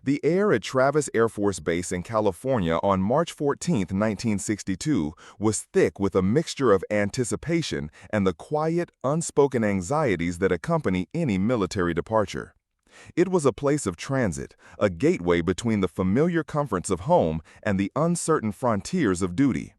The air at Travis Air Force Base in California on March 14, 1962, was thick with a mixture of anticipation and the quiet, unspoken anxieties that accompany any military departure. It was a place of transit, a gateway between the familiar comforts of home and the uncertain frontiers of duty.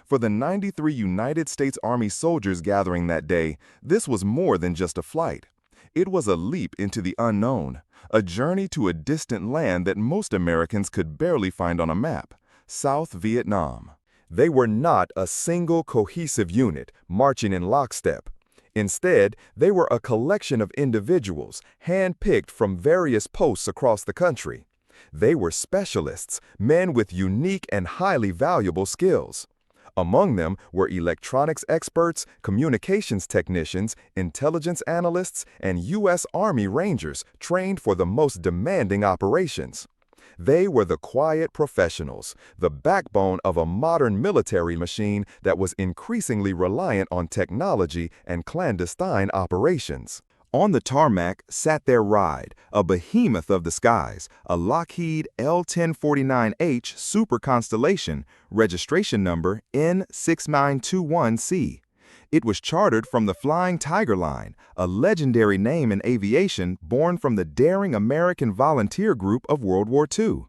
For the 93 United States Army soldiers gathering that day, this was more than just a flight. It was a leap into the unknown, a journey to a distant land that most Americans could barely find on a map, South Vietnam. They were not a single cohesive unit marching in lockstep. Instead, they were a collection of individuals hand-picked from various posts across the country. They were specialists, men with unique and highly valuable skills. Among them were electronics experts, communications technicians, intelligence analysts, and U.S. Army Rangers trained for the most demanding operations. They were the quiet professionals, the backbone of a modern military machine that was increasingly reliant on technology and clandestine operations. On the tarmac sat their ride, a behemoth of the skies, a Lockheed L-1049H Super Constellation, registration number N6921C. It was chartered from the Flying Tiger Line, a legendary name in aviation born from the daring American volunteer group of World War II.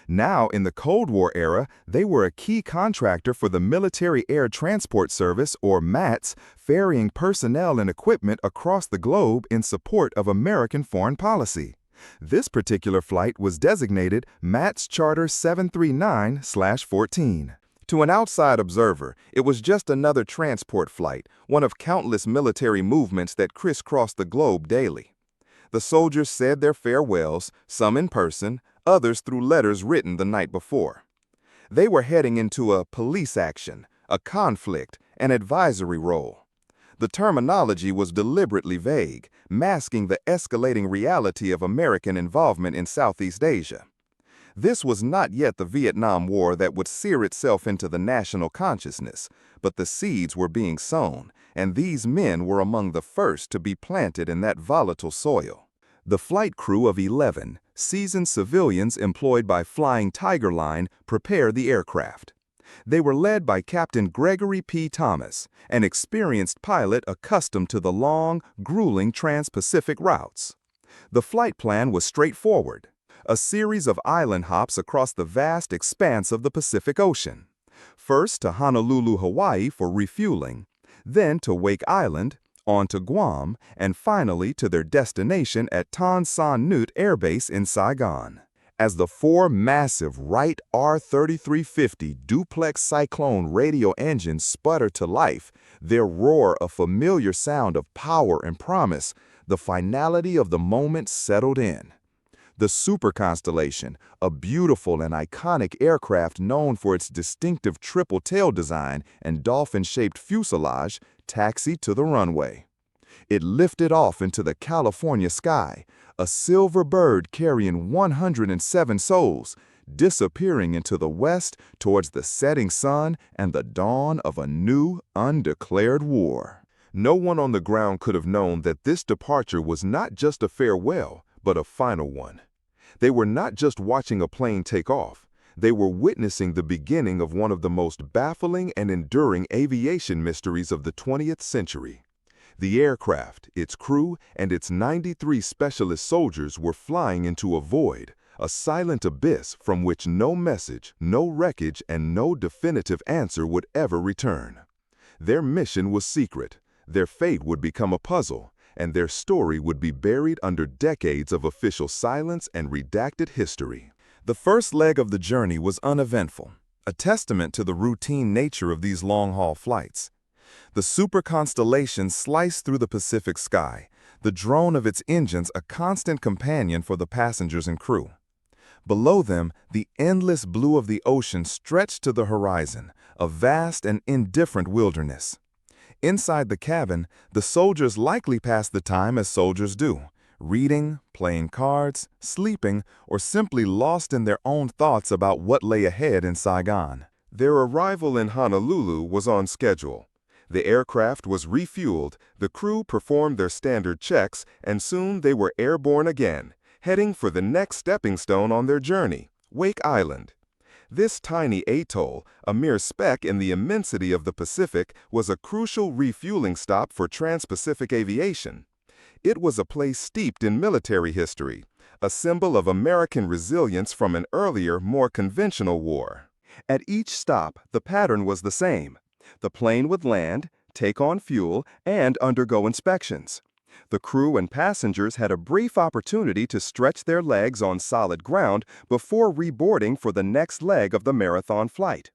Now, in the Cold War era, they were a key contractor for the Military Air Transport Service, or MATS, ferrying personnel and equipment across the globe in support of American foreign policy. This particular flight was designated MATS Charter 739/14. To an outside observer, it was just another transport flight, one of countless military movements that crisscrossed the globe daily. The soldiers said their farewells, some in person, others through letters written the night before. They were heading into a police action, a conflict, an advisory role. The terminology was deliberately vague, masking the escalating reality of American involvement in Southeast Asia. This was not yet the Vietnam War that would sear itself into the national consciousness, but the seeds were being sown, and these men were among the first to be planted in that volatile soil. The flight crew of 11 seasoned civilians employed by Flying Tiger Line prepared the aircraft. They were led by Captain Gregory P. Thomas, an experienced pilot accustomed to the long, grueling trans-Pacific routes. The flight plan was straightforward, a series of island hops across the vast expanse of the Pacific Ocean. First to Honolulu, Hawaii for refueling, then to Wake Island, on to Guam, and finally to their destination at Tan Son Nhut Air Base in Saigon. As the four massive Wright R-3350 duplex Cyclone radio engines sputtered to life, their roar a familiar sound of power and promise, the finality of the moment settled in. The Super Constellation, a beautiful and iconic aircraft known for its distinctive triple tail design and dolphin-shaped fuselage, taxied to the runway. It lifted off into the California sky, a silver bird carrying 107 souls, disappearing into the west towards the setting sun and the dawn of a new, undeclared war. No one on the ground could have known that this departure was not just a farewell, but a final one. They were not just watching a plane take off. They were witnessing the beginning of one of the most baffling and enduring aviation mysteries of the 20th century. The aircraft, its crew, and its 93 specialist soldiers were flying into a void, a silent abyss from which no message, no wreckage, and no definitive answer would ever return. Their mission was secret, their fate would become a puzzle, and their story would be buried under decades of official silence and redacted history. The first leg of the journey was uneventful, a testament to the routine nature of these long-haul flights. The Super Constellation sliced through the Pacific sky, the drone of its engines a constant companion for the passengers and crew. Below them, the endless blue of the ocean stretched to the horizon, a vast and indifferent wilderness. Inside the cabin, the soldiers likely passed the time as soldiers do, reading, playing cards, sleeping, or simply lost in their own thoughts about what lay ahead in Saigon. Their arrival in Honolulu was on schedule. The aircraft was refueled, the crew performed their standard checks, and soon they were airborne again, heading for the next stepping stone on their journey, Wake Island. This tiny atoll, a mere speck in the immensity of the Pacific, was a crucial refueling stop for trans-Pacific aviation. It was a place steeped in military history, a symbol of American resilience from an earlier, more conventional war. At each stop, the pattern was the same. The plane would land, take on fuel, and undergo inspections. The crew and passengers had a brief opportunity to stretch their legs on solid ground before reboarding for the next leg of the marathon flight.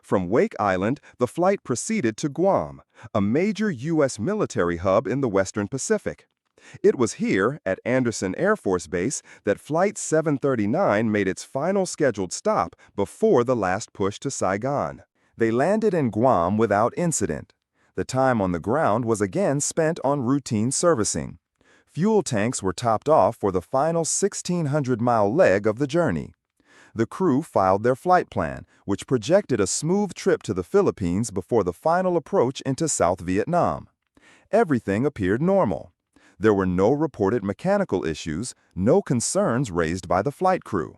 From Wake Island, the flight proceeded to Guam, a major U.S. military hub in the Western Pacific. It was here, at Andersen Air Force Base, that Flight 739 made its final scheduled stop before the last push to Saigon. They landed in Guam without incident. The time on the ground was again spent on routine servicing. Fuel tanks were topped off for the final 1,600-mile leg of the journey. The crew filed their flight plan, which projected a smooth trip to the Philippines before the final approach into South Vietnam. Everything appeared normal. There were no reported mechanical issues, no concerns raised by the flight crew.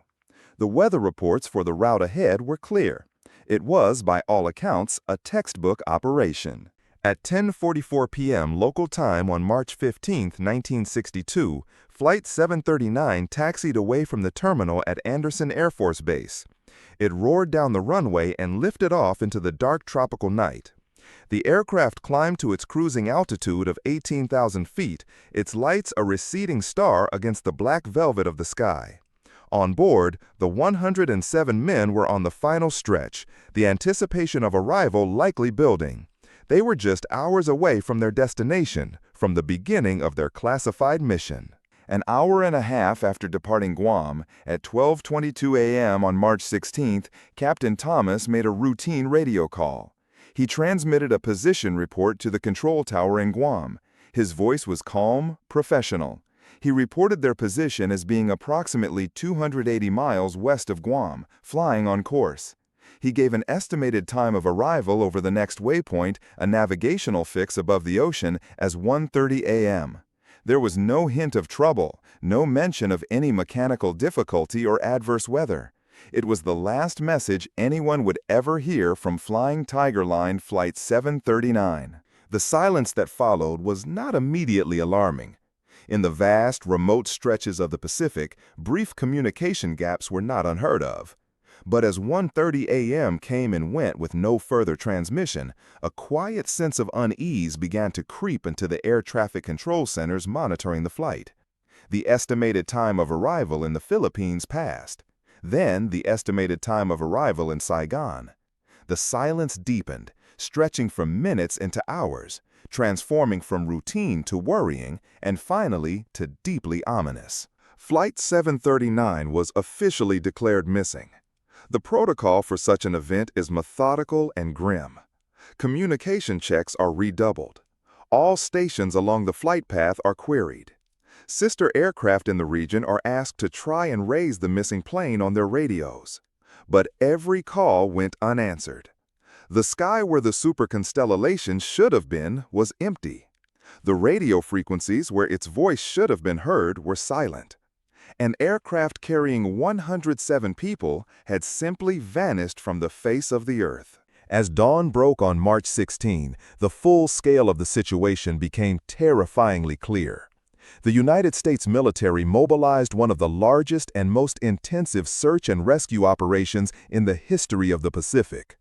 The weather reports for the route ahead were clear. It was, by all accounts, a textbook operation. At 10:44 p.m. local time on March 15, 1962, Flight 739 taxied away from the terminal at Andersen Air Force Base. It roared down the runway and lifted off into the dark tropical night. The aircraft climbed to its cruising altitude of 18,000 feet, its lights a receding star against the black velvet of the sky. On board, the 107 men were on the final stretch, the anticipation of arrival likely building. They were just hours away from their destination, from the beginning of their classified mission. An hour and a half after departing Guam, at 12:22 a.m. on March 16th, Captain Thomas made a routine radio call. He transmitted a position report to the control tower in Guam. His voice was calm, professional. He reported their position as being approximately 280 miles west of Guam, flying on course. He gave an estimated time of arrival over the next waypoint, a navigational fix above the ocean, as 1:30 a.m. There was no hint of trouble, no mention of any mechanical difficulty or adverse weather. It was the last message anyone would ever hear from Flying Tiger Line Flight 739. The silence that followed was not immediately alarming. In the vast, remote stretches of the Pacific, brief communication gaps were not unheard of. But as 1:30 a.m. came and went with no further transmission, a quiet sense of unease began to creep into the air traffic control centers monitoring the flight. The estimated time of arrival in the Philippines passed. Then the estimated time of arrival in Saigon. The silence deepened, stretching from minutes into hours, transforming from routine to worrying, and finally to deeply ominous. Flight 739 was officially declared missing. The protocol for such an event is methodical and grim. Communication checks are redoubled. All stations along the flight path are queried. Sister aircraft in the region are asked to try and raise the missing plane on their radios. But every call went unanswered. The sky where the Super Constellation should have been was empty. The radio frequencies where its voice should have been heard were silent. An aircraft carrying 107 people had simply vanished from the face of the earth. As dawn broke on March 16, the full scale of the situation became terrifyingly clear. The United States military mobilized one of the largest and most intensive search and rescue operations in the history of the Pacific.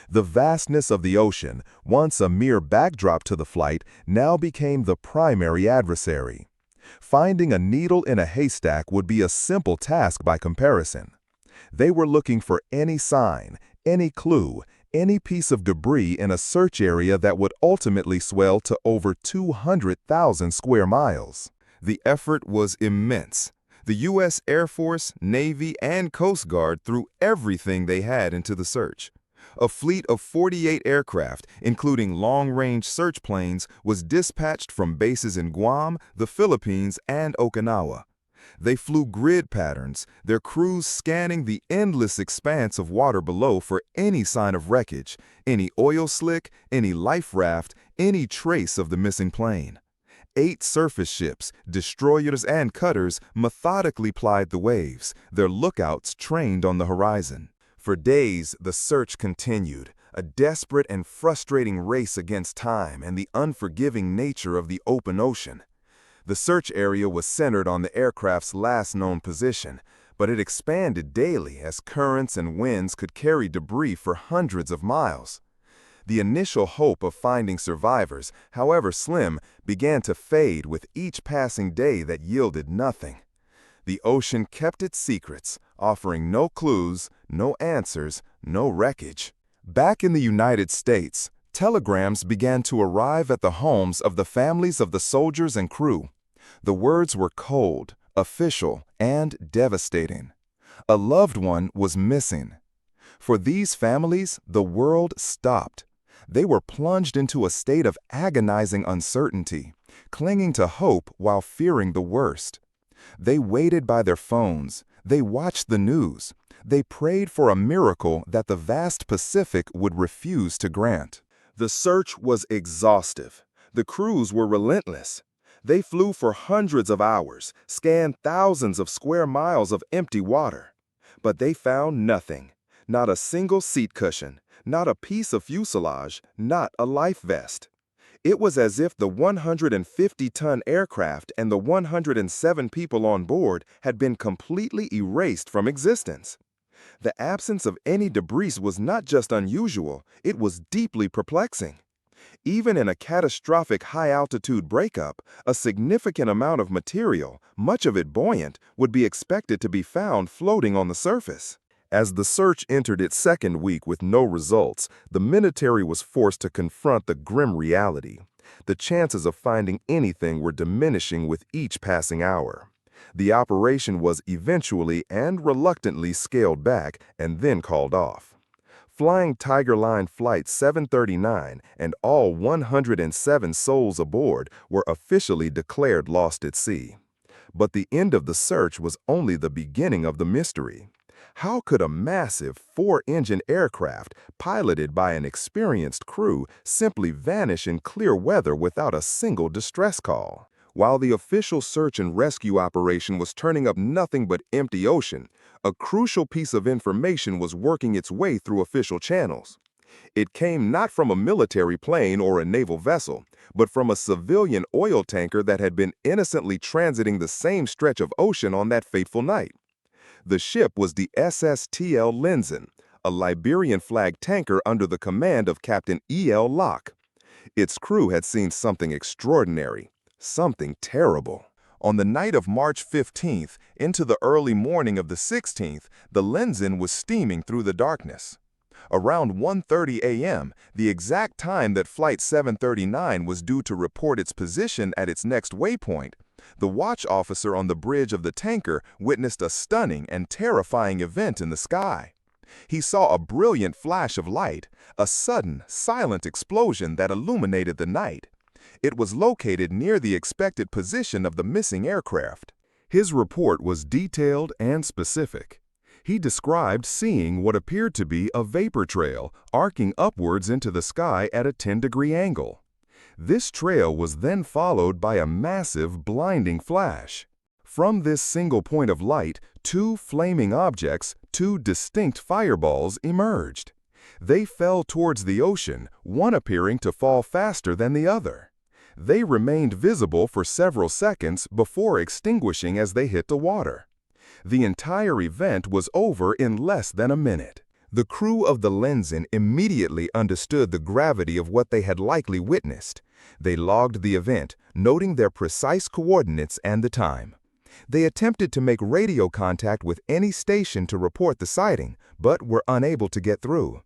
The vastness of the ocean, once a mere backdrop to the flight, now became the primary adversary. Finding a needle in a haystack would be a simple task by comparison. They were looking for any sign, any clue, any piece of debris in a search area that would ultimately swell to over 200,000 square miles. The effort was immense. The U.S. Air Force, Navy, and Coast Guard threw everything they had into the search. A fleet of 48 aircraft, including long-range search planes, was dispatched from bases in Guam, the Philippines, and Okinawa. They flew grid patterns, their crews scanning the endless expanse of water below for any sign of wreckage, any oil slick, any life raft, any trace of the missing plane. 8 surface ships, destroyers and cutters methodically plied the waves, their lookouts trained on the horizon. For days, the search continued, a desperate and frustrating race against time and the unforgiving nature of the open ocean. The search area was centered on the aircraft's last known position, but it expanded daily as currents and winds could carry debris for hundreds of miles. The initial hope of finding survivors, however slim, began to fade with each passing day that yielded nothing. The ocean kept its secrets, offering no clues, no answers, no wreckage. Back in the United States, telegrams began to arrive at the homes of the families of the soldiers and crew. The words were cold, official, and devastating. A loved one was missing. For these families, the world stopped. They were plunged into a state of agonizing uncertainty, clinging to hope while fearing the worst. They waited by their phones. They watched the news. They prayed for a miracle that the vast Pacific would refuse to grant. The search was exhaustive. The crews were relentless. They flew for hundreds of hours, scanned thousands of square miles of empty water. But they found nothing. Not a single seat cushion, not a piece of fuselage, not a life vest. It was as if the 150-ton aircraft and the 107 people on board had been completely erased from existence. The absence of any debris was not just unusual, it was deeply perplexing. Even in a catastrophic high-altitude breakup, a significant amount of material, much of it buoyant, would be expected to be found floating on the surface. As the search entered its second week with no results, the military was forced to confront the grim reality. The chances of finding anything were diminishing with each passing hour. The operation was eventually and reluctantly scaled back and then called off. Flying Tiger Line Flight 739 and all 107 souls aboard were officially declared lost at sea. But the end of the search was only the beginning of the mystery. How could a massive 4-engine aircraft, piloted by an experienced crew, simply vanish in clear weather without a single distress call? While the official search and rescue operation was turning up nothing but empty ocean, a crucial piece of information was working its way through official channels. It came not from a military plane or a naval vessel, but from a civilian oil tanker that had been innocently transiting the same stretch of ocean on that fateful night. The ship was the SSTL Linzen, a Liberian-flagged tanker under the command of Captain E.L. Locke. Its crew had seen something extraordinary, something terrible. On the night of March 15th into the early morning of the 16th, the Linzen was steaming through the darkness. Around 1:30 a.m., the exact time that Flight 739 was due to report its position at its next waypoint, the watch officer on the bridge of the tanker witnessed a stunning and terrifying event in the sky. He saw a brilliant flash of light, a sudden, silent explosion that illuminated the night. It was located near the expected position of the missing aircraft. His report was detailed and specific. He described seeing what appeared to be a vapor trail arcing upwards into the sky at a 10-degree angle. This trail was then followed by a massive, blinding flash. From this single point of light, 2 flaming objects, 2 distinct fireballs, emerged. They fell towards the ocean, one appearing to fall faster than the other. They remained visible for several seconds before extinguishing as they hit the water. The entire event was over in less than a minute. The crew of the Linzen immediately understood the gravity of what they had likely witnessed. They logged the event, noting their precise coordinates and the time. They attempted to make radio contact with any station to report the sighting, but were unable to get through.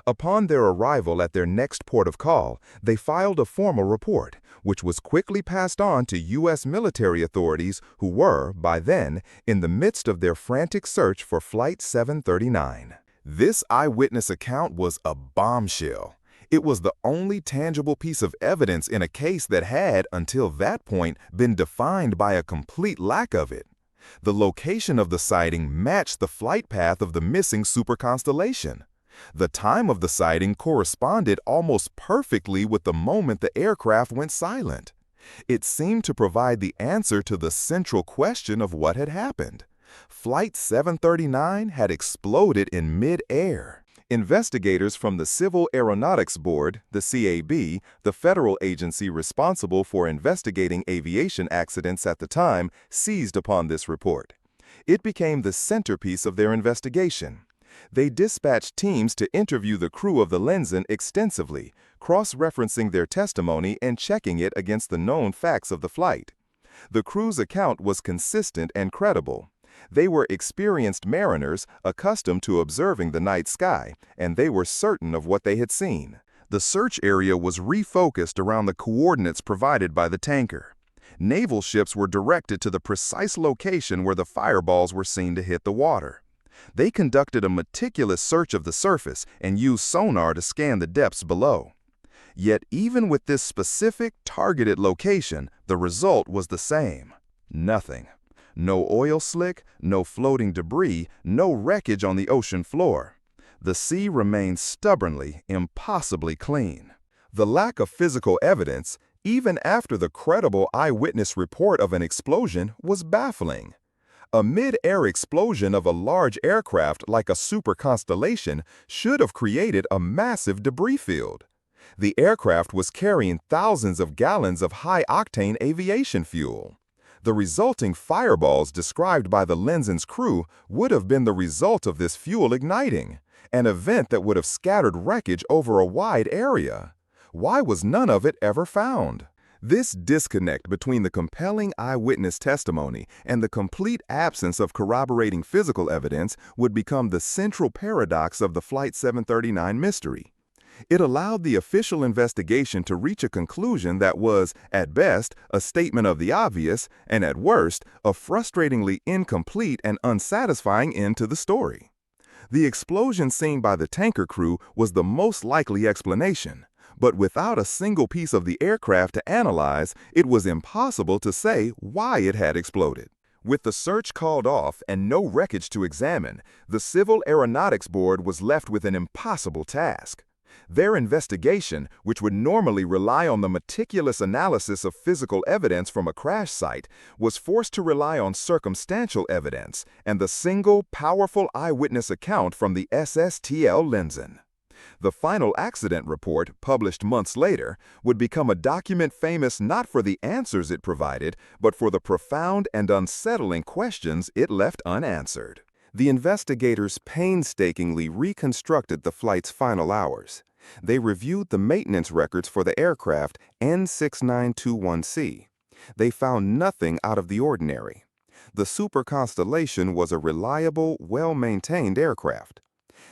Upon their arrival at their next port of call, they filed a formal report, which was quickly passed on to U.S. military authorities who were, by then, in the midst of their frantic search for Flight 739. This eyewitness account was a bombshell. It was the only tangible piece of evidence in a case that had, until that point, been defined by a complete lack of it. The location of the sighting matched the flight path of the missing Super Constellation. The time of the sighting corresponded almost perfectly with the moment the aircraft went silent. It seemed to provide the answer to the central question of what had happened. Flight 739 had exploded in mid-air. Investigators from the Civil Aeronautics Board, the CAB, the federal agency responsible for investigating aviation accidents at the time, seized upon this report. It became the centerpiece of their investigation. They dispatched teams to interview the crew of the Lenzen extensively, cross-referencing their testimony and checking it against the known facts of the flight. The crew's account was consistent and credible. They were experienced mariners accustomed to observing the night sky, and they were certain of what they had seen. The search area was refocused around the coordinates provided by the tanker. Naval ships were directed to the precise location where the fireballs were seen to hit the water. They conducted a meticulous search of the surface and used sonar to scan the depths below. Yet even with this specific, targeted location, the result was the same. Nothing. No oil slick, no floating debris, no wreckage on the ocean floor. The sea remained stubbornly, impossibly clean. The lack of physical evidence, even after the credible eyewitness report of an explosion, was baffling. A mid-air explosion of a large aircraft like a Super Constellation should have created a massive debris field. The aircraft was carrying thousands of gallons of high-octane aviation fuel. The resulting fireballs described by the Lenzen's crew would have been the result of this fuel igniting, an event that would have scattered wreckage over a wide area. Why was none of it ever found? This disconnect between the compelling eyewitness testimony and the complete absence of corroborating physical evidence would become the central paradox of the Flight 739 mystery. It allowed the official investigation to reach a conclusion that was, at best, a statement of the obvious, and at worst, a frustratingly incomplete and unsatisfying end to the story. The explosion seen by the tanker crew was the most likely explanation, but without a single piece of the aircraft to analyze, it was impossible to say why it had exploded. With the search called off and no wreckage to examine, the Civil Aeronautics Board was left with an impossible task. Their investigation, which would normally rely on the meticulous analysis of physical evidence from a crash site, was forced to rely on circumstantial evidence and the single, powerful eyewitness account from the SSTL Lenzen. The final accident report, published months later, would become a document famous not for the answers it provided, but for the profound and unsettling questions it left unanswered. The investigators painstakingly reconstructed the flight's final hours. They reviewed the maintenance records for the aircraft N6921C. They found nothing out of the ordinary. The Super Constellation was a reliable, well-maintained aircraft.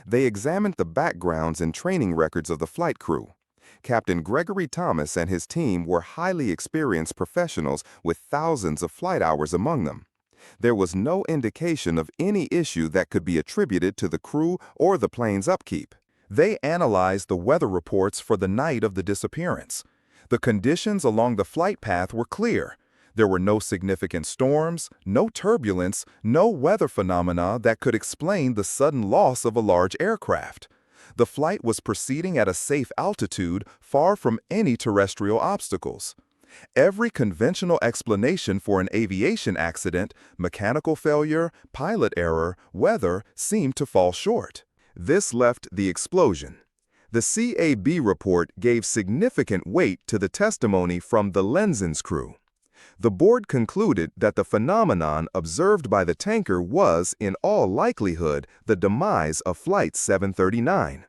They examined the backgrounds and training records of the flight crew. Captain Gregory Thomas and his team were highly experienced professionals with thousands of flight hours among them. There was no indication of any issue that could be attributed to the crew or the plane's upkeep. They analyzed the weather reports for the night of the disappearance. The conditions along the flight path were clear. There were no significant storms, no turbulence, no weather phenomena that could explain the sudden loss of a large aircraft. The flight was proceeding at a safe altitude, far from any terrestrial obstacles. Every conventional explanation for an aviation accident, mechanical failure, pilot error, weather, seemed to fall short. This left the explosion. The CAB report gave significant weight to the testimony from the Lenzen's crew. The board concluded that the phenomenon observed by the tanker was, in all likelihood, the demise of Flight 739.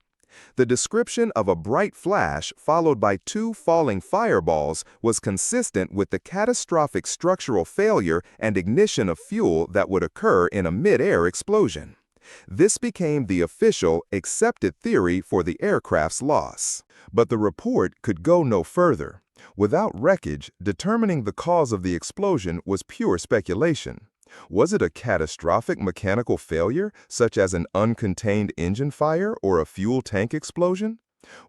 The description of a bright flash followed by two falling fireballs was consistent with the catastrophic structural failure and ignition of fuel that would occur in a mid-air explosion. This became the official, accepted theory for the aircraft's loss. But the report could go no further. Without wreckage, determining the cause of the explosion was pure speculation. Was it a catastrophic mechanical failure, such as an uncontained engine fire or a fuel tank explosion?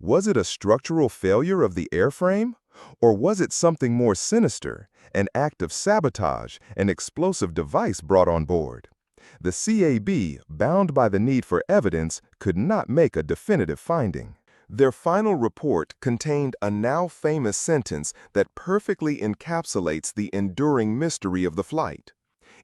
Was it a structural failure of the airframe? Or was it something more sinister, an act of sabotage, an explosive device brought on board? The CAB, bound by the need for evidence, could not make a definitive finding. Their final report contained a now famous sentence that perfectly encapsulates the enduring mystery of the flight.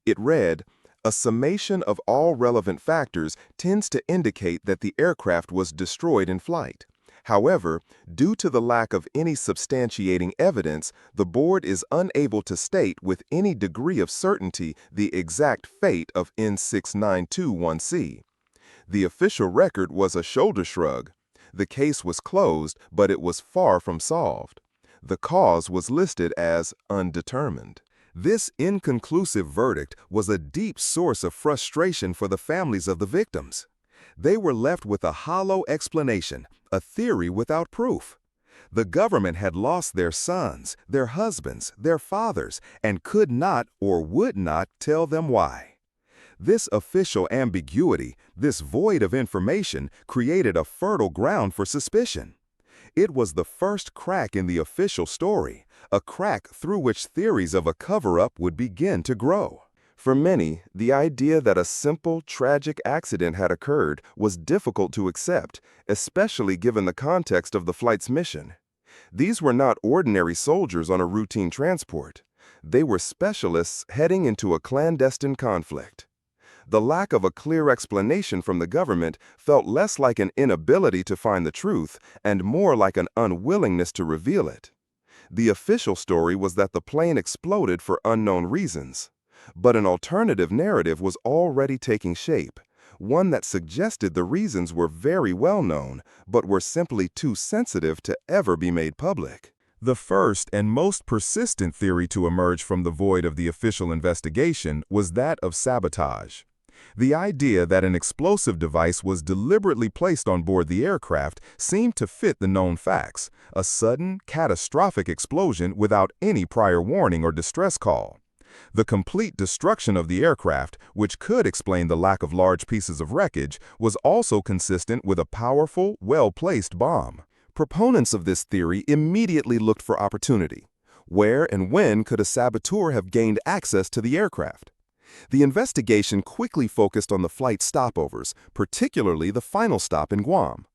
It read, "A summation of all relevant factors tends to indicate that the aircraft was destroyed in flight. However, due to the lack of any substantiating evidence, the board is unable to state with any degree of certainty the exact fate of N6921C." The official record was a shoulder shrug. The case was closed, but it was far from solved. The cause was listed as undetermined. This inconclusive verdict was a deep source of frustration for the families of the victims. They were left with a hollow explanation, a theory without proof. The government had lost their sons, their husbands, their fathers, and could not or would not tell them why. This official ambiguity, this void of information, created a fertile ground for suspicion. It was the first crack in the official story, a crack through which theories of a cover-up would begin to grow. For many, the idea that a simple, tragic accident had occurred was difficult to accept, especially given the context of the flight's mission. These were not ordinary soldiers on a routine transport. They were specialists heading into a clandestine conflict. The lack of a clear explanation from the government felt less like an inability to find the truth and more like an unwillingness to reveal it. The official story was that the plane exploded for unknown reasons. But an alternative narrative was already taking shape, one that suggested the reasons were very well known, but were simply too sensitive to ever be made public. The first and most persistent theory to emerge from the void of the official investigation was that of sabotage. The idea that an explosive device was deliberately placed on board the aircraft seemed to fit the known facts, a sudden, catastrophic explosion without any prior warning or distress call. The complete destruction of the aircraft, which could explain the lack of large pieces of wreckage, was also consistent with a powerful, well-placed bomb. Proponents of this theory immediately looked for opportunity. Where and when could a saboteur have gained access to the aircraft? The investigation quickly focused on the flight stopovers, particularly the final stop in Guam.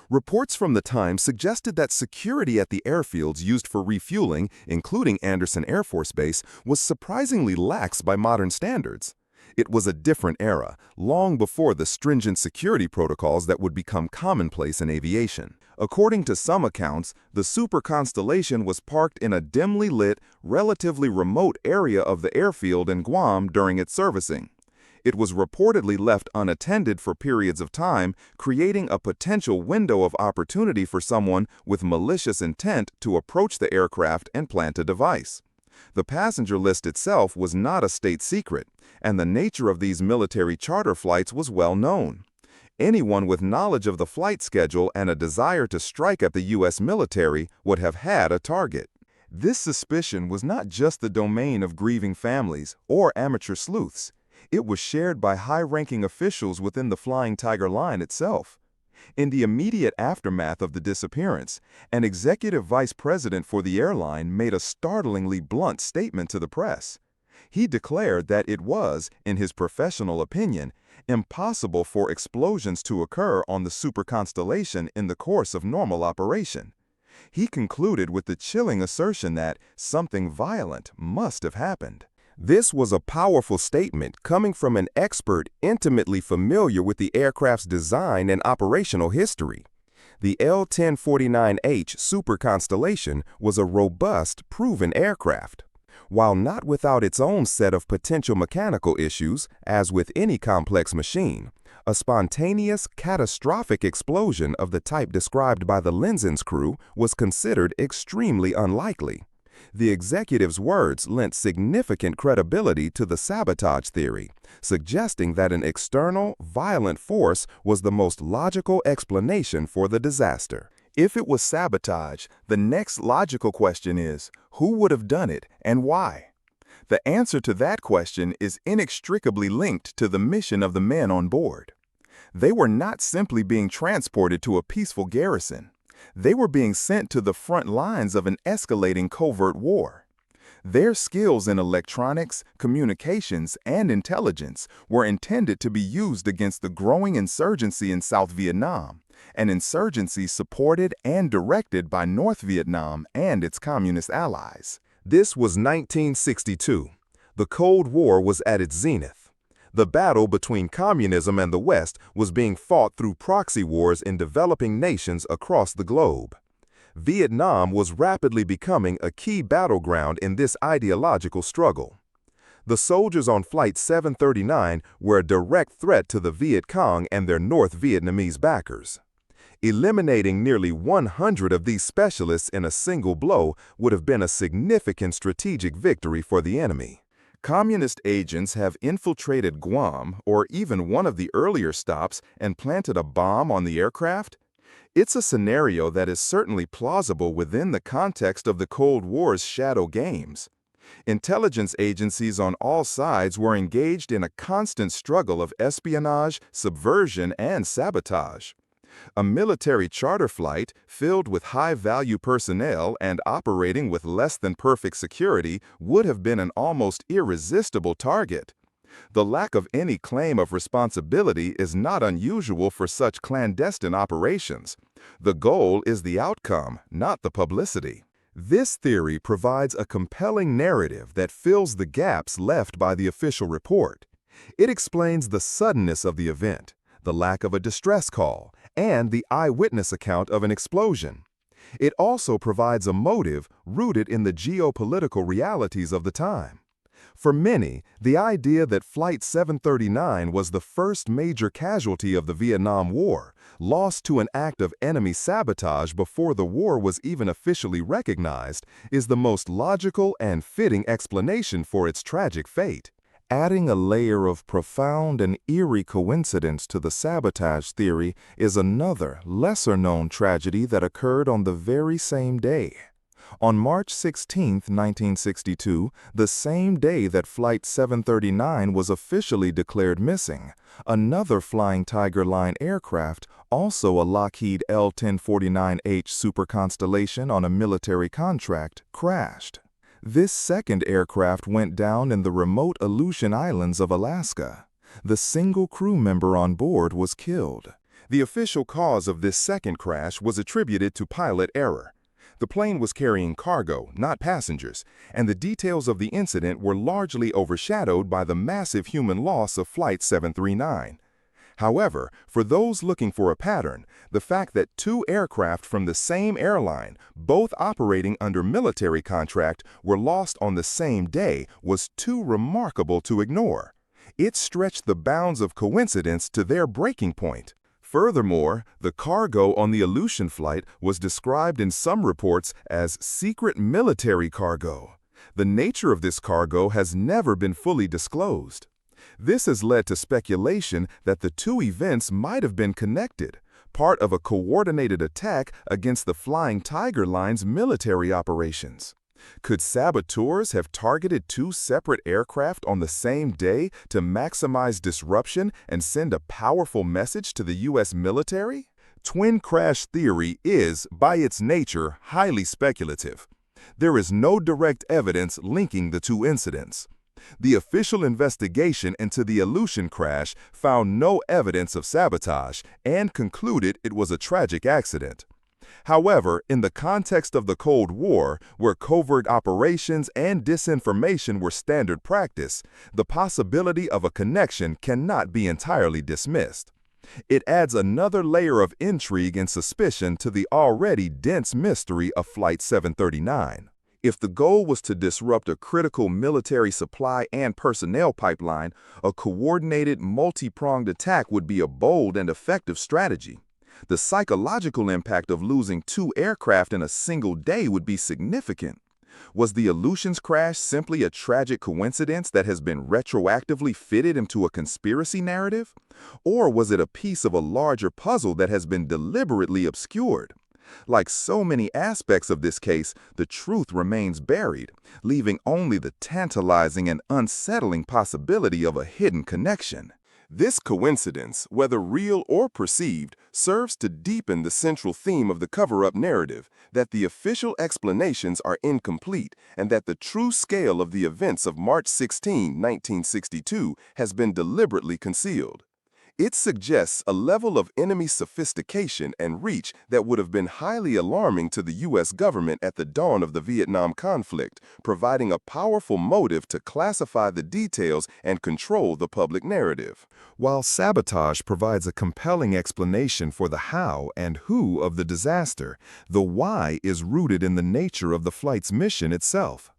Reports from the time suggested that security at the airfields used for refueling, including Andersen Air Force Base, was surprisingly lax by modern standards. It was a different era, long before the stringent security protocols that would become commonplace in aviation. According to some accounts, the Super Constellation was parked in a dimly lit, relatively remote area of the airfield in Guam during its servicing. It was reportedly left unattended for periods of time, creating a potential window of opportunity for someone with malicious intent to approach the aircraft and plant a device. The passenger list itself was not a state secret, and the nature of these military charter flights was well known. Anyone with knowledge of the flight schedule and a desire to strike at the U.S. military would have had a target. This suspicion was not just the domain of grieving families or amateur sleuths. It was shared by high-ranking officials within the Flying Tiger line itself. In the immediate aftermath of the disappearance, an executive vice president for the airline made a startlingly blunt statement to the press. He declared that it was, in his professional opinion, impossible for explosions to occur on the Super Constellation in the course of normal operation. He concluded with the chilling assertion that something violent must have happened. This was a powerful statement coming from an expert intimately familiar with the aircraft's design and operational history. The L-1049H Super Constellation was a robust, proven aircraft. While not without its own set of potential mechanical issues, as with any complex machine, a spontaneous, catastrophic explosion of the type described by the Lenzins crew was considered extremely unlikely. The executive's words lent significant credibility to the sabotage theory, suggesting that an external, violent force was the most logical explanation for the disaster. If it was sabotage, the next logical question is, who would have done it and why? The answer to that question is inextricably linked to the mission of the men on board. They were not simply being transported to a peaceful garrison. They were being sent to the front lines of an escalating covert war. Their skills in electronics, communications, and intelligence were intended to be used against the growing insurgency in South Vietnam, an insurgency supported and directed by North Vietnam and its communist allies. This was 1962. The Cold War was at its zenith. The battle between communism and the West was being fought through proxy wars in developing nations across the globe. Vietnam was rapidly becoming a key battleground in this ideological struggle. The soldiers on Flight 739 were a direct threat to the Viet Cong and their North Vietnamese backers. Eliminating nearly 100 of these specialists in a single blow would have been a significant strategic victory for the enemy. Communist agents have infiltrated Guam, or even one of the earlier stops, and planted a bomb on the aircraft? It's a scenario that is certainly plausible within the context of the Cold War's shadow games. Intelligence agencies on all sides were engaged in a constant struggle of espionage, subversion, and sabotage. A military charter flight, filled with high-value personnel and operating with less than perfect security, would have been an almost irresistible target. The lack of any claim of responsibility is not unusual for such clandestine operations. The goal is the outcome, not the publicity. This theory provides a compelling narrative that fills the gaps left by the official report. It explains the suddenness of the event, the lack of a distress call, and the eyewitness account of an explosion. It also provides a motive rooted in the geopolitical realities of the time. For many, the idea that Flight 739 was the first major casualty of the Vietnam War, lost to an act of enemy sabotage before the war was even officially recognized, is the most logical and fitting explanation for its tragic fate. Adding a layer of profound and eerie coincidence to the sabotage theory is another, lesser-known tragedy that occurred on the very same day. On March 16, 1962, the same day that Flight 739 was officially declared missing, another Flying Tiger Line aircraft, also a Lockheed L-1049H Super Constellation on a military contract, crashed. This second aircraft went down in the remote Aleutian Islands of Alaska. The single crew member on board was killed. The official cause of this second crash was attributed to pilot error. The plane was carrying cargo, not passengers, and the details of the incident were largely overshadowed by the massive human loss of Flight 739. However, for those looking for a pattern, the fact that two aircraft from the same airline, both operating under military contract, were lost on the same day was too remarkable to ignore. It stretched the bounds of coincidence to their breaking point. Furthermore, the cargo on the Aleutian flight was described in some reports as secret military cargo. The nature of this cargo has never been fully disclosed. This has led to speculation that the two events might have been connected, part of a coordinated attack against the Flying Tiger Line's military operations. Could saboteurs have targeted two separate aircraft on the same day to maximize disruption and send a powerful message to the U.S. military? Twin crash theory is, by its nature, highly speculative. There is no direct evidence linking the two incidents. The official investigation into the Aleutian crash found no evidence of sabotage and concluded it was a tragic accident. However, in the context of the Cold War, where covert operations and disinformation were standard practice, the possibility of a connection cannot be entirely dismissed. It adds another layer of intrigue and suspicion to the already dense mystery of Flight 739. If the goal was to disrupt a critical military supply and personnel pipeline, a coordinated, multi-pronged attack would be a bold and effective strategy. The psychological impact of losing two aircraft in a single day would be significant. Was the Aleutian's crash simply a tragic coincidence that has been retroactively fitted into a conspiracy narrative? Or was it a piece of a larger puzzle that has been deliberately obscured? Like so many aspects of this case, the truth remains buried, leaving only the tantalizing and unsettling possibility of a hidden connection. This coincidence, whether real or perceived, serves to deepen the central theme of the cover-up narrative, that the official explanations are incomplete and that the true scale of the events of March 16, 1962 has been deliberately concealed. It suggests a level of enemy sophistication and reach that would have been highly alarming to the U.S. government at the dawn of the Vietnam conflict, providing a powerful motive to classify the details and control the public narrative. While Sabotage provides a compelling explanation for the how and who of the disaster, the why is rooted in the nature of the flight's mission itself.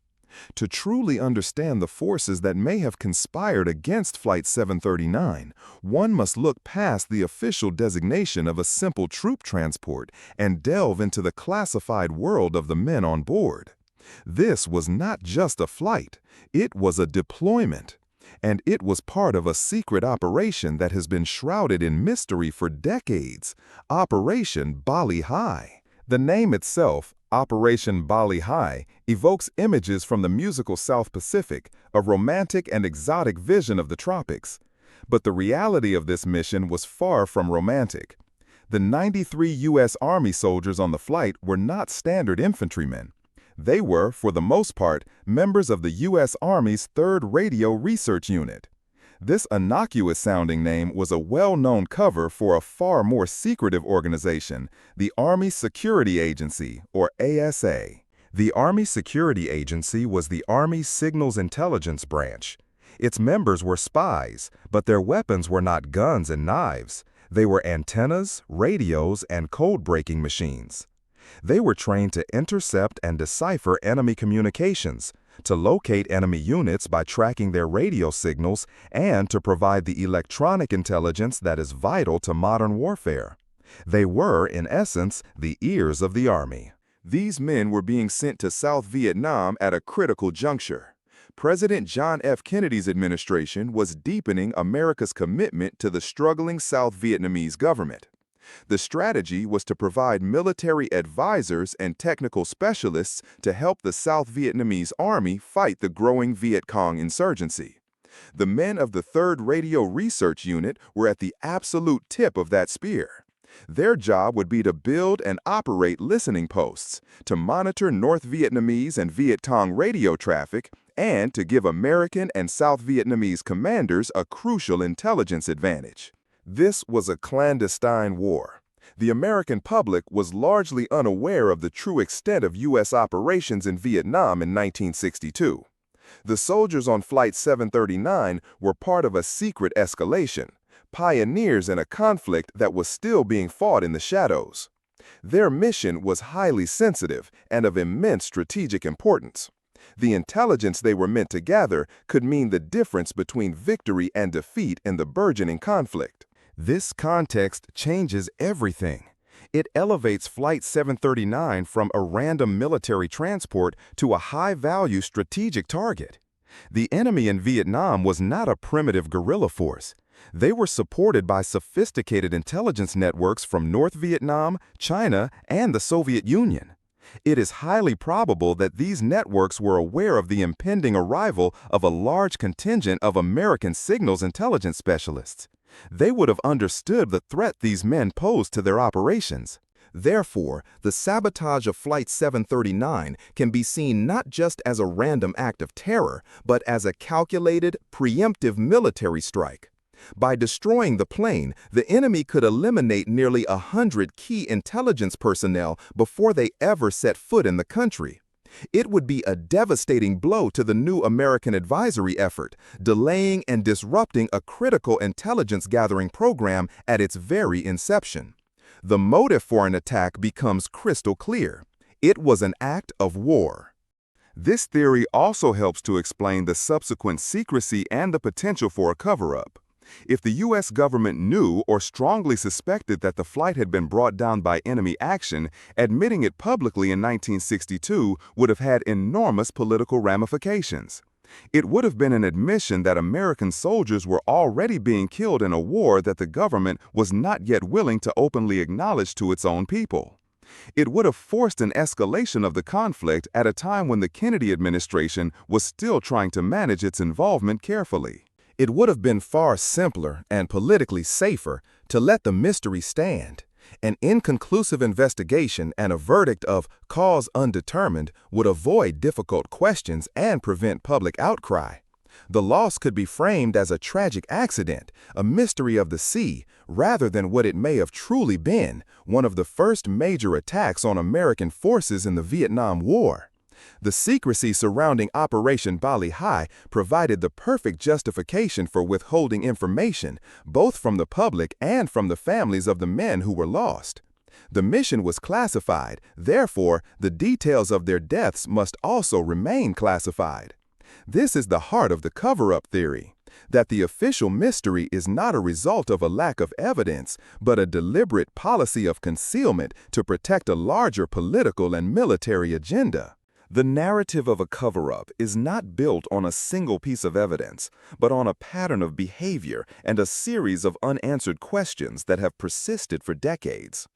To truly understand the forces that may have conspired against Flight 739, one must look past the official designation of a simple troop transport and delve into the classified world of the men on board. This was not just a flight, it was a deployment. And it was part of a secret operation that has been shrouded in mystery for decades, Operation Bali Hai. The name itself, Operation Bali Hai, evokes images from the musical South Pacific, a romantic and exotic vision of the tropics. But the reality of this mission was far from romantic. The 93 U.S. Army soldiers on the flight were not standard infantrymen. They were, for the most part, members of the U.S. Army's 3rd Radio Research Unit. This innocuous-sounding name was a well-known cover for a far more secretive organization, the Army Security Agency, or ASA. The Army Security Agency was the Army's Signals Intelligence branch. Its members were spies, but their weapons were not guns and knives. They were antennas, radios, and code-breaking machines. They were trained to intercept and decipher enemy communications, to locate enemy units by tracking their radio signals, and to provide the electronic intelligence that is vital to modern warfare. They were, in essence, the ears of the Army. These men were being sent to South Vietnam at a critical juncture. President John F. Kennedy's administration was deepening America's commitment to the struggling South Vietnamese government. The strategy was to provide military advisors and technical specialists to help the South Vietnamese Army fight the growing Viet Cong insurgency. The men of the 3rd Radio Research Unit were at the absolute tip of that spear. Their job would be to build and operate listening posts, to monitor North Vietnamese and Viet Cong radio traffic, and to give American and South Vietnamese commanders a crucial intelligence advantage. This was a clandestine war. The American public was largely unaware of the true extent of U.S. operations in Vietnam in 1962. The soldiers on Flight 739 were part of a secret escalation, pioneers in a conflict that was still being fought in the shadows. Their mission was highly sensitive and of immense strategic importance. The intelligence they were meant to gather could mean the difference between victory and defeat in the burgeoning conflict. This context changes everything. It elevates Flight 739 from a random military transport to a high-value strategic target. The enemy in Vietnam was not a primitive guerrilla force. They were supported by sophisticated intelligence networks from North Vietnam, China, and the Soviet Union. It is highly probable that these networks were aware of the impending arrival of a large contingent of American signals intelligence specialists. They would have understood the threat these men posed to their operations. Therefore, the sabotage of Flight 739 can be seen not just as a random act of terror, but as a calculated, preemptive military strike. By destroying the plane, the enemy could eliminate nearly 100 key intelligence personnel before they ever set foot in the country. It would be a devastating blow to the new American advisory effort, delaying and disrupting a critical intelligence gathering program at its very inception. The motive for an attack becomes crystal clear. It was an act of war. This theory also helps to explain the subsequent secrecy and the potential for a cover-up. If the U.S. government knew or strongly suspected that the flight had been brought down by enemy action, admitting it publicly in 1962 would have had enormous political ramifications. It would have been an admission that American soldiers were already being killed in a war that the government was not yet willing to openly acknowledge to its own people. It would have forced an escalation of the conflict at a time when the Kennedy administration was still trying to manage its involvement carefully. It would have been far simpler and politically safer to let the mystery stand. An inconclusive investigation and a verdict of cause undetermined would avoid difficult questions and prevent public outcry. The loss could be framed as a tragic accident, a mystery of the sea, rather than what it may have truly been, one of the first major attacks on American forces in the Vietnam War. The secrecy surrounding Operation Bali Hai provided the perfect justification for withholding information, both from the public and from the families of the men who were lost. The mission was classified, therefore, the details of their deaths must also remain classified. This is the heart of the cover-up theory, that the official mystery is not a result of a lack of evidence, but a deliberate policy of concealment to protect a larger political and military agenda. The narrative of a cover-up is not built on a single piece of evidence, but on a pattern of behavior and a series of unanswered questions that have persisted for decades.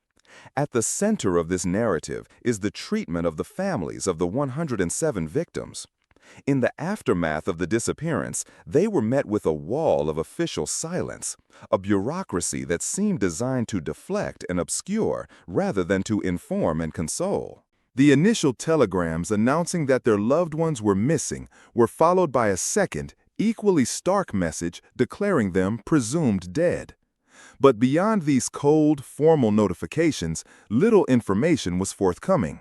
At the center of this narrative is the treatment of the families of the 107 victims. In the aftermath of the disappearance, they were met with a wall of official silence, a bureaucracy that seemed designed to deflect and obscure rather than to inform and console. The initial telegrams announcing that their loved ones were missing were followed by a second, equally stark message declaring them presumed dead. But beyond these cold, formal notifications, little information was forthcoming.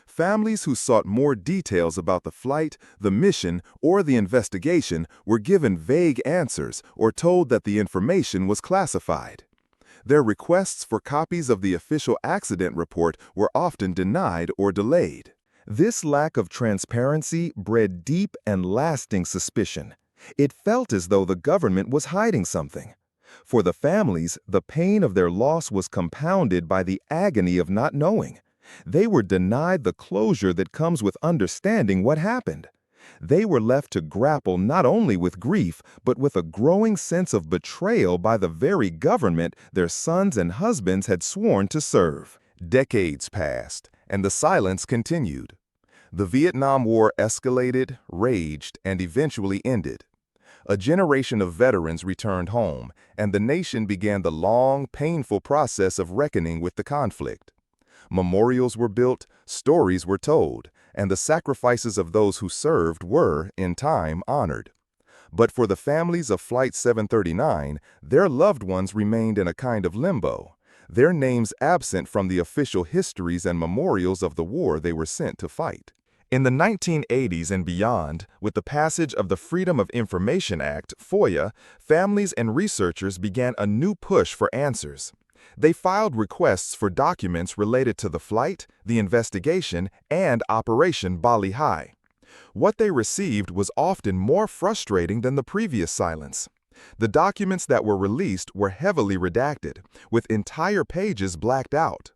Families who sought more details about the flight, the mission, or the investigation were given vague answers or told that the information was classified. Their requests for copies of the official accident report were often denied or delayed. This lack of transparency bred deep and lasting suspicion. It felt as though the government was hiding something. For the families, the pain of their loss was compounded by the agony of not knowing. They were denied the closure that comes with understanding what happened. They were left to grapple not only with grief, but with a growing sense of betrayal by the very government their sons and husbands had sworn to serve. Decades passed, and the silence continued. The Vietnam War escalated, raged, and eventually ended. A generation of veterans returned home, and the nation began the long, painful process of reckoning with the conflict. Memorials were built, stories were told, and the sacrifices of those who served were, in time, honored. But for the families of Flight 739, their loved ones remained in a kind of limbo, their names absent from the official histories and memorials of the war they were sent to fight. In the 1980s and beyond, with the passage of the Freedom of Information Act, FOIA, families and researchers began a new push for answers. They filed requests for documents related to the flight, the investigation, and Operation Bali Hai. What they received was often more frustrating than the previous silence. The documents that were released were heavily redacted, with entire pages blacked out.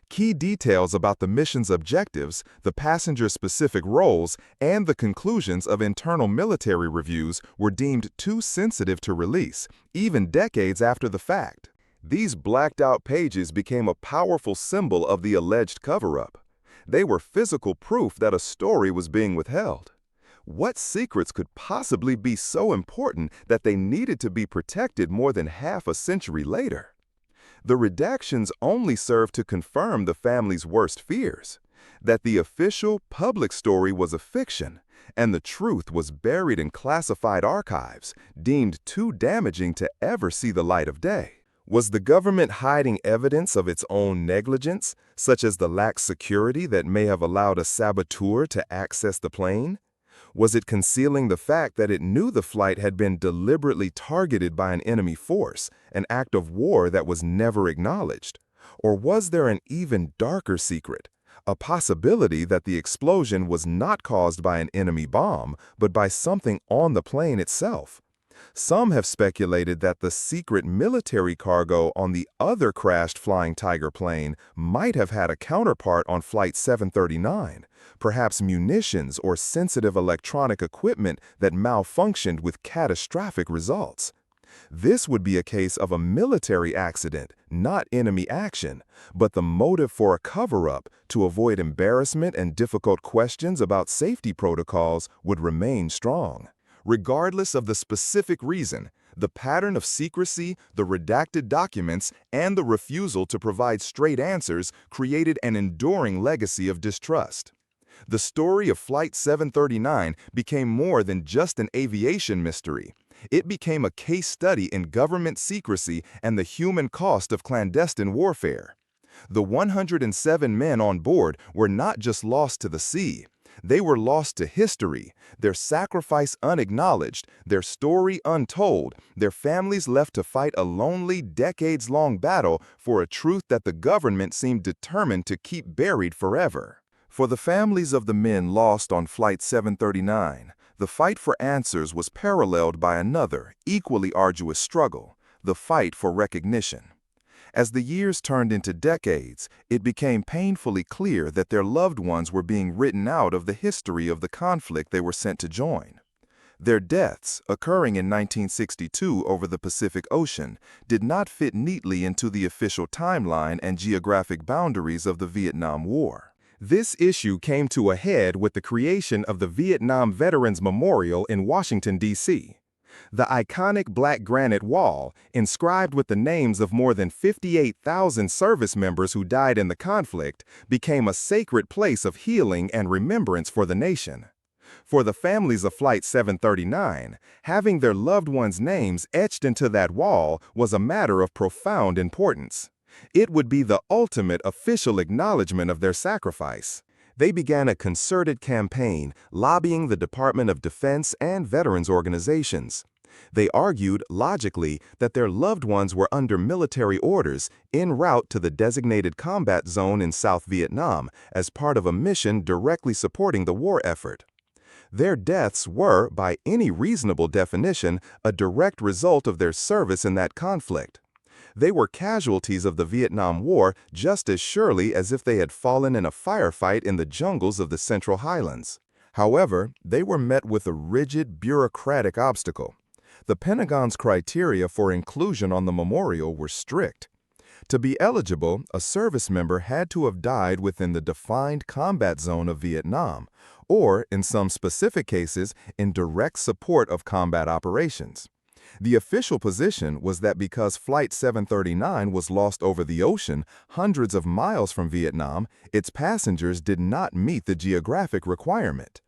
Key details about the mission's objectives, the passengers' specific roles, and the conclusions of internal military reviews were deemed too sensitive to release, even decades after the fact. These blacked-out pages became a powerful symbol of the alleged cover-up. They were physical proof that a story was being withheld. What secrets could possibly be so important that they needed to be protected more than half a century later? The redactions only served to confirm the family's worst fears, that the official, public story was a fiction, and the truth was buried in classified archives, deemed too damaging to ever see the light of day. Was the government hiding evidence of its own negligence, such as the lax security that may have allowed a saboteur to access the plane? Was it concealing the fact that it knew the flight had been deliberately targeted by an enemy force, an act of war that was never acknowledged? Or was there an even darker secret, a possibility that the explosion was not caused by an enemy bomb, but by something on the plane itself? Some have speculated that the secret military cargo on the other crashed Flying Tiger plane might have had a counterpart on Flight 739, perhaps munitions or sensitive electronic equipment that malfunctioned with catastrophic results. This would be a case of a military accident, not enemy action, but the motive for a cover-up to avoid embarrassment and difficult questions about safety protocols would remain strong. Regardless of the specific reason, the pattern of secrecy, the redacted documents, and the refusal to provide straight answers created an enduring legacy of distrust. The story of Flight 739 became more than just an aviation mystery. It became a case study in government secrecy and the human cost of clandestine warfare. The 107 men on board were not just lost to the sea. They were lost to history, their sacrifice unacknowledged, their story untold, their families left to fight a lonely, decades-long battle for a truth that the government seemed determined to keep buried forever. For the families of the men lost on Flight 739, the fight for answers was paralleled by another, equally arduous struggle, the fight for recognition. As the years turned into decades, it became painfully clear that their loved ones were being written out of the history of the conflict they were sent to join. Their deaths, occurring in 1962 over the Pacific Ocean, did not fit neatly into the official timeline and geographic boundaries of the Vietnam War. This issue came to a head with the creation of the Vietnam Veterans Memorial in Washington, D.C. The iconic black granite wall, inscribed with the names of more than 58,000 service members who died in the conflict, became a sacred place of healing and remembrance for the nation. For the families of Flight 739, having their loved ones' names etched into that wall was a matter of profound importance. It would be the ultimate official acknowledgement of their sacrifice. They began a concerted campaign lobbying the Department of Defense and veterans organizations. They argued, logically, that their loved ones were under military orders en route to the designated combat zone in South Vietnam as part of a mission directly supporting the war effort. Their deaths were, by any reasonable definition, a direct result of their service in that conflict. They were casualties of the Vietnam War just as surely as if they had fallen in a firefight in the jungles of the Central Highlands. However, they were met with a rigid, bureaucratic obstacle. The Pentagon's criteria for inclusion on the memorial were strict. To be eligible, a service member had to have died within the defined combat zone of Vietnam, or, in some specific cases, in direct support of combat operations. The official position was that because Flight 739 was lost over the ocean, hundreds of miles from Vietnam, its passengers did not meet the geographic requirement.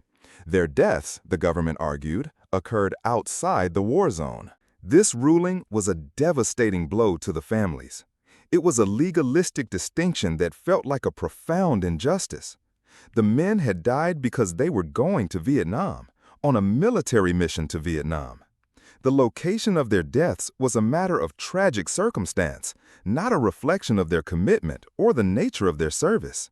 Their deaths, the government argued, occurred outside the war zone. This ruling was a devastating blow to the families. It was a legalistic distinction that felt like a profound injustice. The men had died because they were going to Vietnam, on a military mission to Vietnam. The location of their deaths was a matter of tragic circumstance, not a reflection of their commitment or the nature of their service.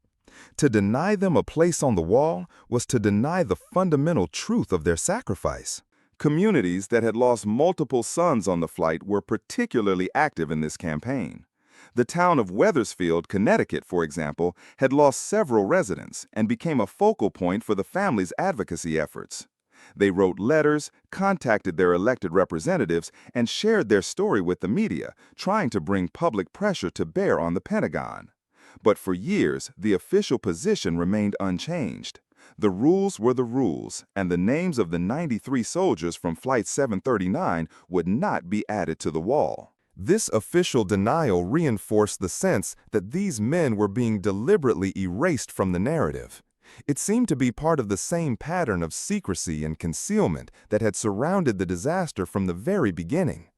To deny them a place on the wall was to deny the fundamental truth of their sacrifice. Communities that had lost multiple sons on the flight were particularly active in this campaign. The town of Wethersfield, Connecticut, for example, had lost several residents and became a focal point for the family's advocacy efforts. They wrote letters, contacted their elected representatives, and shared their story with the media, trying to bring public pressure to bear on the Pentagon. But for years, the official position remained unchanged. The rules were the rules, and the names of the 93 soldiers from Flight 739 would not be added to the wall. This official denial reinforced the sense that these men were being deliberately erased from the narrative. It seemed to be part of the same pattern of secrecy and concealment that had surrounded the disaster from the very beginning.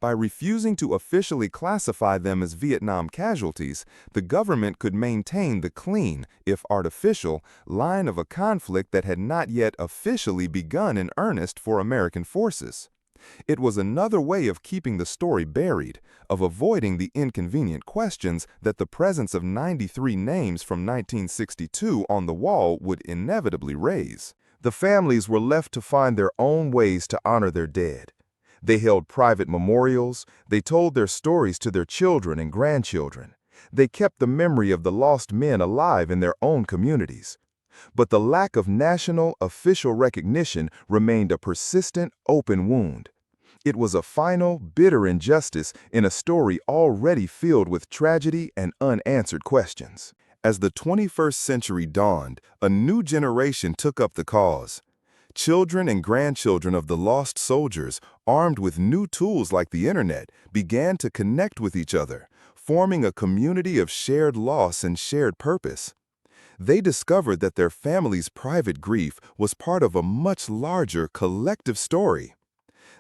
By refusing to officially classify them as Vietnam casualties, the government could maintain the clean, if artificial, line of a conflict that had not yet officially begun in earnest for American forces. It was another way of keeping the story buried, of avoiding the inconvenient questions that the presence of 93 names from 1962 on the wall would inevitably raise. The families were left to find their own ways to honor their dead. They held private memorials, they told their stories to their children and grandchildren. They kept the memory of the lost men alive in their own communities. But the lack of national, official recognition remained a persistent, open wound. It was a final, bitter injustice in a story already filled with tragedy and unanswered questions. As the 21st century dawned, a new generation took up the cause. Children and grandchildren of the lost soldiers, armed with new tools like the internet, began to connect with each other, forming a community of shared loss and shared purpose. They discovered that their family's private grief was part of a much larger collective story.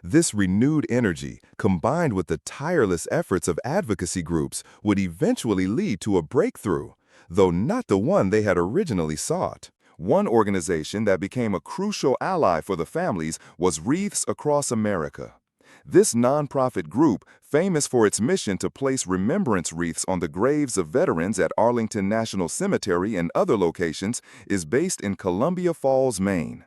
This renewed energy, combined with the tireless efforts of advocacy groups, would eventually lead to a breakthrough, though not the one they had originally sought. One organization that became a crucial ally for the families was Wreaths Across America. This nonprofit group, famous for its mission to place remembrance wreaths on the graves of veterans at Arlington National Cemetery and other locations, is based in Columbia Falls, Maine.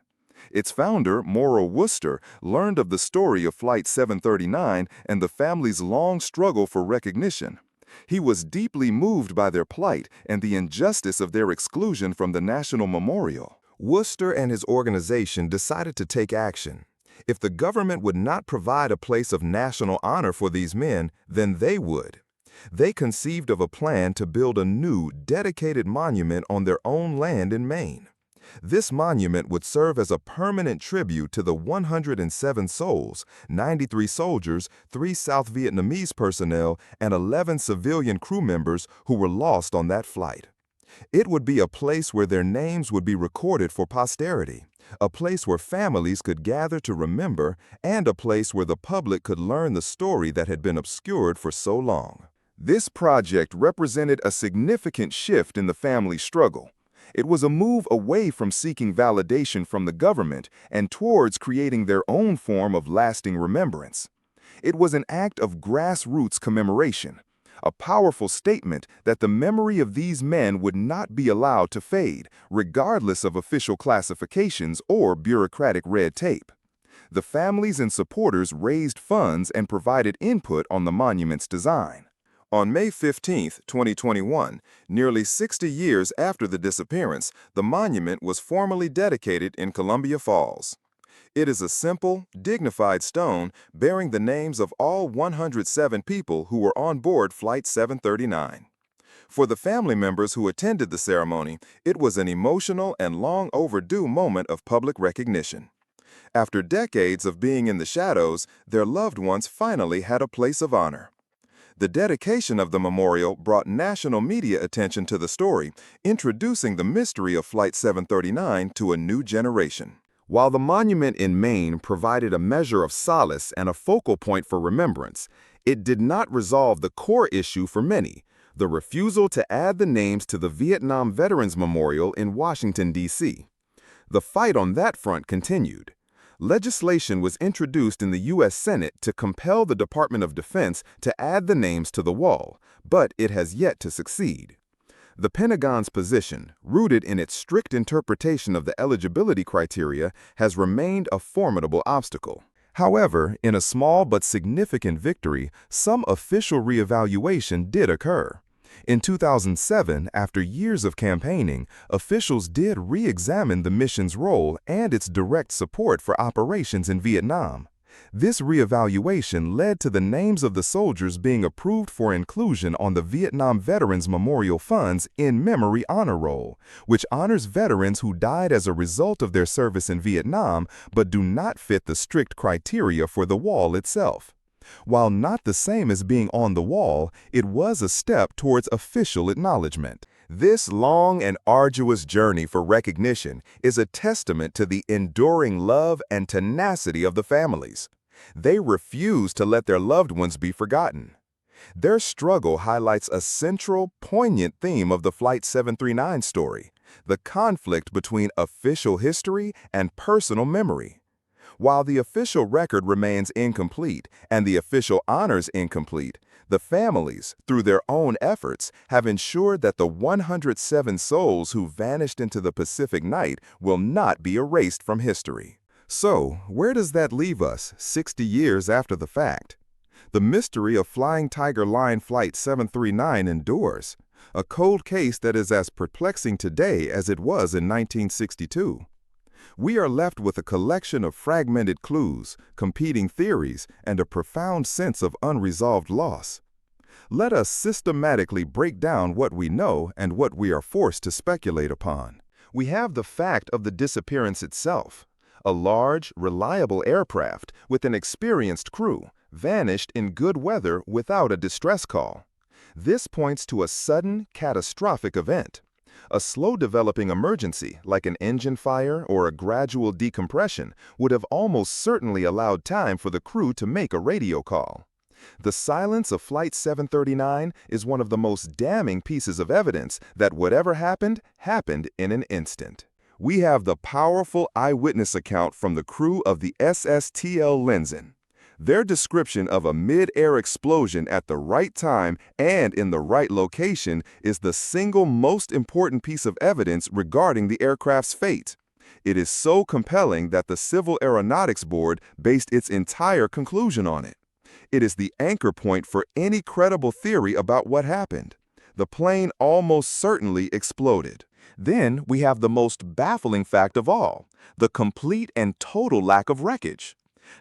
Its founder, Morrow Worcester, learned of the story of Flight 739 and the family's long struggle for recognition. He was deeply moved by their plight and the injustice of their exclusion from the National Memorial. Worcester and his organization decided to take action. If the government would not provide a place of national honor for these men, then they would. They conceived of a plan to build a new, dedicated monument on their own land in Maine. This monument would serve as a permanent tribute to the 107 souls, 93 soldiers, 3 South Vietnamese personnel, and 11 civilian crew members who were lost on that flight. It would be a place where their names would be recorded for posterity, a place where families could gather to remember, and a place where the public could learn the story that had been obscured for so long. This project represented a significant shift in the family struggle. It was a move away from seeking validation from the government and towards creating their own form of lasting remembrance. It was an act of grassroots commemoration, a powerful statement that the memory of these men would not be allowed to fade, regardless of official classifications or bureaucratic red tape. The families and supporters raised funds and provided input on the monument's design. On May 15, 2021, nearly 60 years after the disappearance, the monument was formally dedicated in Columbia Falls. It is a simple, dignified stone bearing the names of all 107 people who were on board Flight 739. For the family members who attended the ceremony, it was an emotional and long overdue moment of public recognition. After decades of being in the shadows, their loved ones finally had a place of honor. The dedication of the memorial brought national media attention to the story, introducing the mystery of Flight 739 to a new generation. While the monument in Maine provided a measure of solace and a focal point for remembrance, it did not resolve the core issue for many, the refusal to add the names to the Vietnam Veterans Memorial in Washington, D.C. The fight on that front continued. Legislation was introduced in the U.S. Senate to compel the Department of Defense to add the names to the wall, but it has yet to succeed. The Pentagon's position, rooted in its strict interpretation of the eligibility criteria, has remained a formidable obstacle. However, in a small but significant victory, some official reevaluation did occur. In 2007, after years of campaigning, officials did re-examine the mission's role and its direct support for operations in Vietnam. This reevaluation led to the names of the soldiers being approved for inclusion on the Vietnam Veterans Memorial Fund's In Memory Honor Roll, which honors veterans who died as a result of their service in Vietnam but do not fit the strict criteria for the wall itself. While not the same as being on the wall, it was a step towards official acknowledgement. This long and arduous journey for recognition is a testament to the enduring love and tenacity of the families. They refuse to let their loved ones be forgotten. Their struggle highlights a central, poignant theme of the Flight 739 story, the conflict between official history and personal memory. While the official record remains incomplete and the official honors incomplete, the families, through their own efforts, have ensured that the 107 souls who vanished into the Pacific night will not be erased from history. So, where does that leave us 60 years after the fact? The mystery of Flying Tiger Line Flight 739 endures, a cold case that is as perplexing today as it was in 1962. We are left with a collection of fragmented clues, competing theories, and a profound sense of unresolved loss. Let us systematically break down what we know and what we are forced to speculate upon. We have the fact of the disappearance itself, A large, reliable aircraft with an experienced crew vanished in good weather without a distress call. This points to a sudden, catastrophic event. A slow-developing emergency, like an engine fire or a gradual decompression, would have almost certainly allowed time for the crew to make a radio call. The silence of Flight 739 is one of the most damning pieces of evidence that whatever happened, happened in an instant. We have the powerful eyewitness account from the crew of the SSTL Lenzen. Their description of a mid-air explosion at the right time and in the right location is the single most important piece of evidence regarding the aircraft's fate. It is so compelling that the Civil Aeronautics Board based its entire conclusion on it. It is the anchor point for any credible theory about what happened. The plane almost certainly exploded. Then we have the most baffling fact of all, the complete and total lack of wreckage.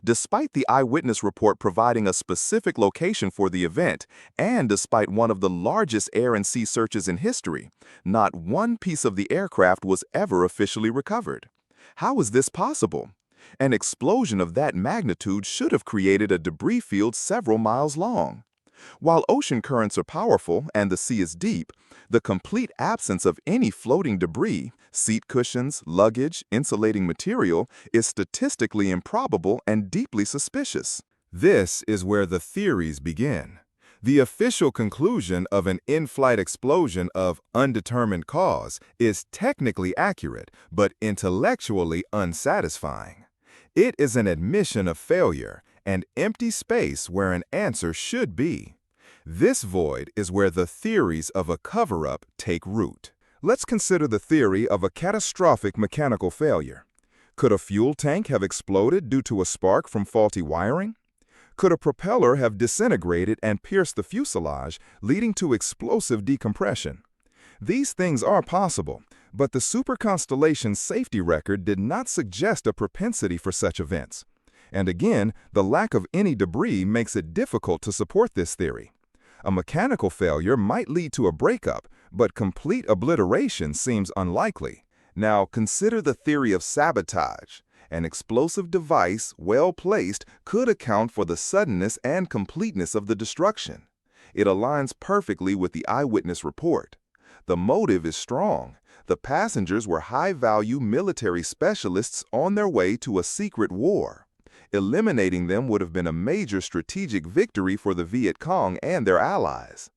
Despite the eyewitness report providing a specific location for the event, and despite one of the largest air and sea searches in history, not one piece of the aircraft was ever officially recovered. How is this possible? An explosion of that magnitude should have created a debris field several miles long. While ocean currents are powerful and the sea is deep, the complete absence of any floating debris, seat cushions, luggage, insulating material, is statistically improbable and deeply suspicious. This is where the theories begin. The official conclusion of an in-flight explosion of undetermined cause is technically accurate, but intellectually unsatisfying. It is an admission of failure, an empty space where an answer should be. This void is where the theories of a cover-up take root. Let's consider the theory of a catastrophic mechanical failure. Could a fuel tank have exploded due to a spark from faulty wiring? Could a propeller have disintegrated and pierced the fuselage, leading to explosive decompression? These things are possible, but the Super Constellation's safety record did not suggest a propensity for such events. And again, the lack of any debris makes it difficult to support this theory. A mechanical failure might lead to a breakup, but complete obliteration seems unlikely. Now, consider the theory of sabotage. An explosive device, well placed, could account for the suddenness and completeness of the destruction. It aligns perfectly with the eyewitness report. The motive is strong. The passengers were high-value military specialists on their way to a secret war. Eliminating them would have been a major strategic victory for the Viet Cong and their allies.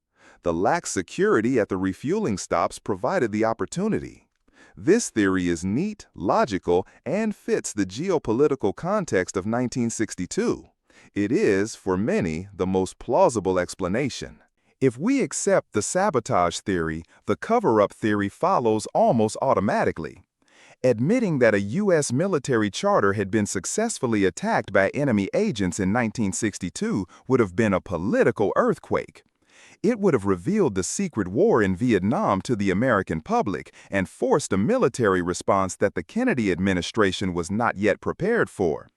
The lax security at the refueling stops provided the opportunity. This theory is neat, logical, and fits the geopolitical context of 1962. It is, for many, the most plausible explanation. If we accept the sabotage theory, the cover-up theory follows almost automatically. Admitting that a U.S. military charter had been successfully attacked by enemy agents in 1962 would have been a political earthquake. It would have revealed the secret war in Vietnam to the American public and forced a military response that the Kennedy administration was not yet prepared for.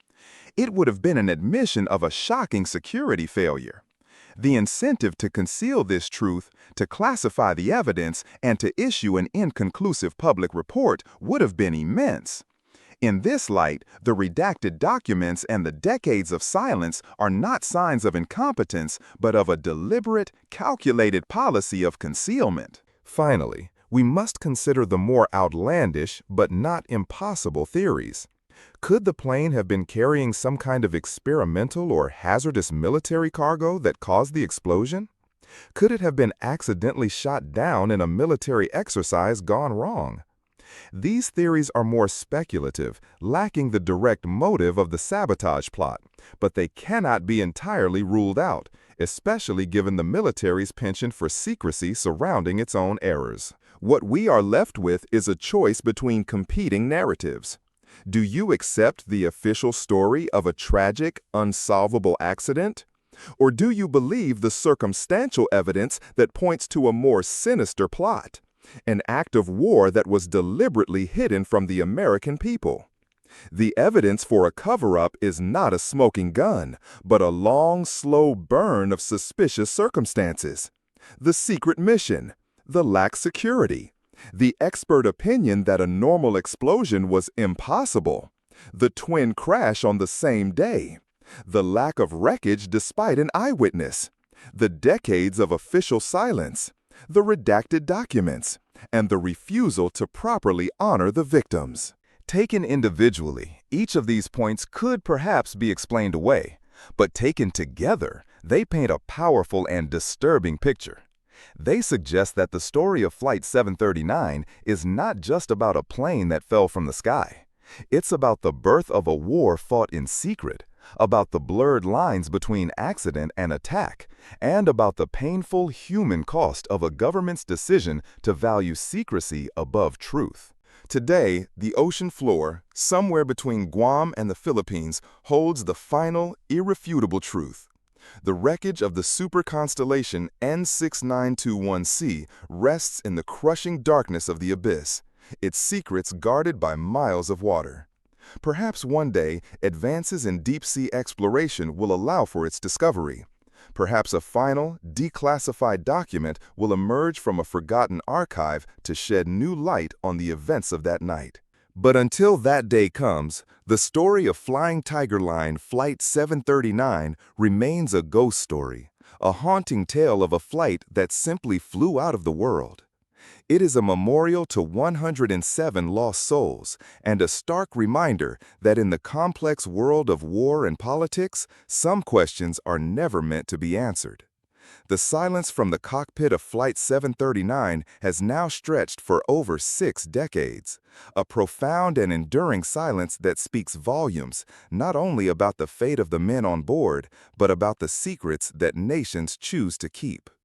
It would have been an admission of a shocking security failure. The incentive to conceal this truth, to classify the evidence, and to issue an inconclusive public report would have been immense. In this light, the redacted documents and the decades of silence are not signs of incompetence, but of a deliberate, calculated policy of concealment. Finally, we must consider the more outlandish but not impossible theories. Could the plane have been carrying some kind of experimental or hazardous military cargo that caused the explosion? Could it have been accidentally shot down in a military exercise gone wrong? These theories are more speculative, lacking the direct motive of the sabotage plot, but they cannot be entirely ruled out, especially given the military's penchant for secrecy surrounding its own errors. What we are left with is a choice between competing narratives. Do you accept the official story of a tragic, unsolvable accident? Or do you believe the circumstantial evidence that points to a more sinister plot, an act of war that was deliberately hidden from the American people? The evidence for a cover-up is not a smoking gun, but a long, slow burn of suspicious circumstances. The secret mission, the lax security, the expert opinion that a normal explosion was impossible, The twin crash on the same day. The lack of wreckage despite an eyewitness. The decades of official silence. The redacted documents. And the refusal to properly honor the victims. Taken individually, each of these points could perhaps be explained away, but taken together, they paint a powerful and disturbing picture. They suggest that the story of Flight 739 is not just about a plane that fell from the sky. It's about the birth of a war fought in secret, about the blurred lines between accident and attack, and about the painful human cost of a government's decision to value secrecy above truth. Today, the ocean floor, somewhere between Guam and the Philippines, holds the final, irrefutable truth. The wreckage of the Super Constellation N6921C rests in the crushing darkness of the abyss, its secrets guarded by miles of water. Perhaps one day, advances in deep-sea exploration will allow for its discovery. Perhaps a final, declassified document will emerge from a forgotten archive to shed new light on the events of that night. But until that day comes, the story of Flying Tiger Line Flight 739 remains a ghost story, a haunting tale of a flight that simply flew out of the world. It is a memorial to 107 lost souls and a stark reminder that in the complex world of war and politics, some questions are never meant to be answered. The silence from the cockpit of Flight 739 has now stretched for over 6 decades, a profound and enduring silence that speaks volumes not only about the fate of the men on board, but about the secrets that nations choose to keep.